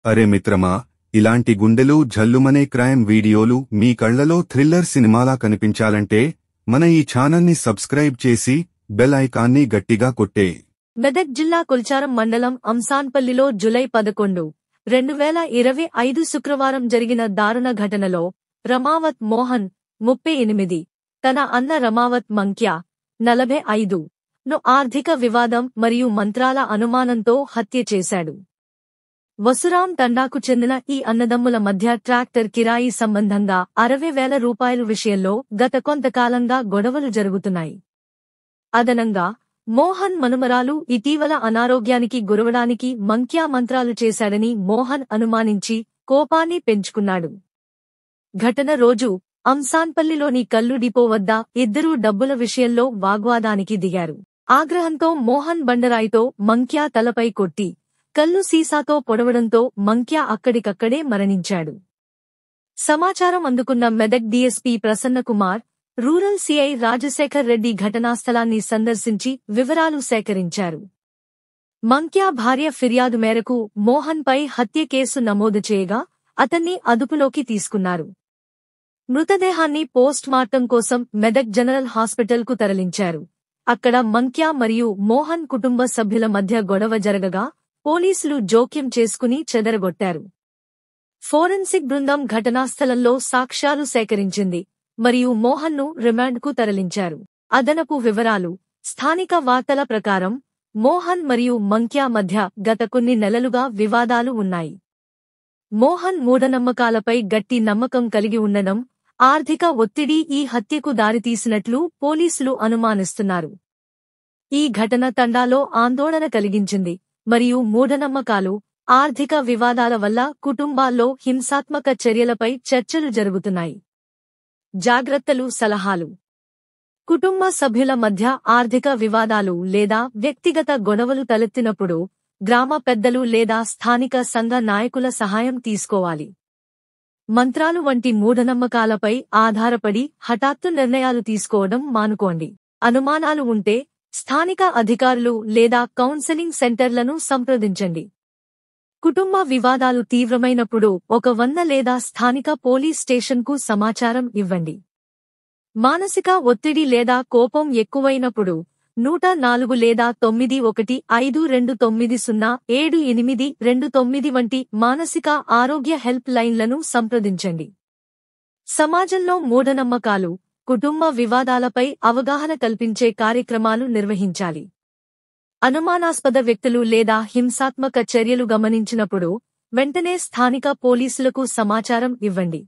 అరే మిత్రమా, ఇలాంటి గుండెలు జల్లుమనే క్రైమ్ వీడియోలు మీ కళ్లలో థ్రిల్లర్ సినిమాలా కనిపించాలంటే మన ఈ ఛానల్ని సబ్స్క్రైబ్ చేసి బెల్ ఐకాన్ని గట్టిగా కొట్టే. మెదక్ జిల్లా కొల్చారం మండలం అంసాన్పల్లిలో జూలై 11, 2025 శుక్రవారం జరిగిన దారుణ ఘటనలో రమావత్ మోహన్ 38, తన అన్న రమావత్ మంక్య 45 ను ఆర్థిక వివాదం మరియు మంత్రాల అనుమానంతో హత్య చేశాడు. వసురాం తండాకు చెందిన ఈ అన్నదమ్ముల మధ్య ట్రాక్టర్ కిరాయి సంబంధంగా 60,000 రూపాయల విషయంలో గత కొంతకాలంగా గొడవలు జరుగుతున్నాయి. అదనంగా మోహన్ మనుమరాలు ఇటీవల అనారోగ్యానికి గురవడానికి మంక్యా మంత్రాలు చేశాడని మోహన్ అనుమానించి కోపాన్ని పెంచుకున్నాడు. ఘటన రోజు అంసాన్పల్లిలోని కల్లు డిపో వద్ద ఇద్దరూ డబ్బుల విషయంలో వాగ్వాదానికి దిగారు. ఆగ్రహంతో మోహన్ బండరాయితో మంక్యా తలపై కొట్టి కల్లు సీసాతో పొడవడంతో మంక్యా అక్కడికక్కడే మరణించాడు. సమాచారం అందుకున్న Medak DSP Prasannakumar, rural CI Rajashekar Reddy ఘటనాస్థలాన్ని సందర్శించి వివరాలు సేకరించారు. మంక్యా భార్య ఫిర్యాదు మేరకు మోహన్పై హత్య కేసు నమోదు చేయగా అతన్ని అదుపులోకి తీసుకున్నారు. మృతదేహాన్ని పోస్ట్ మార్టం కోసం మెదక్ జనరల్ హాస్పిటల్కు తరలించారు. అక్కడ మంక్యా మరియు మోహన్ కుటుంబ సభ్యుల మధ్య గొడవ జరగగా పోలీసులు జోక్యం చేసుకుని చెదరగొట్టారు. ఫోరెన్సిక్ బృందం ఘటనాస్థలంలో సాక్ష్యాలు సేకరించింది మరియు మోహన్ను రిమాండ్కు తరలించారు. అదనపు వివరాలు: స్థానిక వార్తల ప్రకారం మోహన్ మరియు మంక్యా మధ్య గత కొన్ని నెలలుగా వివాదాలు ఉన్నాయి. మోహన్ మూఢనమ్మకాలపై గట్టి నమ్మకం కలిగి ఉండడం, ఆర్థిక ఒత్తిడి ఈ హత్యకు దారితీసినట్లు పోలీసులు అనుమానిస్తున్నారు. ఈ ఘటన తండాలో ఆందోళన కలిగించింది మరియు మూఢనమ్మకాలు, ఆర్థిక వివాదాల వల్ల కుటుంబాల్లో హింసాత్మక చర్యలపై చర్చలు జరుగుతున్నాయి. జాగ్రత్తలు, సలహాలు: కుటుంబ సభ్యుల మధ్య ఆర్థిక వివాదాలు లేదా వ్యక్తిగత గొడవలు తలెత్తినప్పుడు గ్రామ పెద్దలు లేదా స్థానిక సంఘ నాయకుల సహాయం తీసుకోవాలి. మంత్రాలు వంటి మూఢనమ్మకాలపై ఆధారపడి హఠాత్తు నిర్ణయాలు తీసుకోవడం మానుకోండి. అనుమానాలు ఉంటే స్థానిక అధికారులు లేదా కౌన్సెలింగ్ సెంటర్లను సంప్రదించండి. కుటుంబ వివాదాలు తీవ్రమైనప్పుడు 100 లేదా స్థానిక పోలీస్ స్టేషన్కు సమాచారం ఇవ్వండి. మానసిక ఒత్తిడి లేదా కోపం ఎక్కువైనప్పుడు 104 లేదా 9152907829 వంటి మానసిక ఆరోగ్య హెల్ప్ లైన్లను సంప్రదించండి. సమాజంలో మూఢనమ్మకాలు, కుటుంబ వివాదాలపై అవగాహన కల్పించే కార్యక్రమాలు నిర్వహించాలి. అనుమానాస్పద వ్యక్తులు లేదా హింసాత్మక చర్యలు గమనించినప్పుడు వెంటనే స్థానిక పోలీసులకు సమాచారం ఇవ్వండి.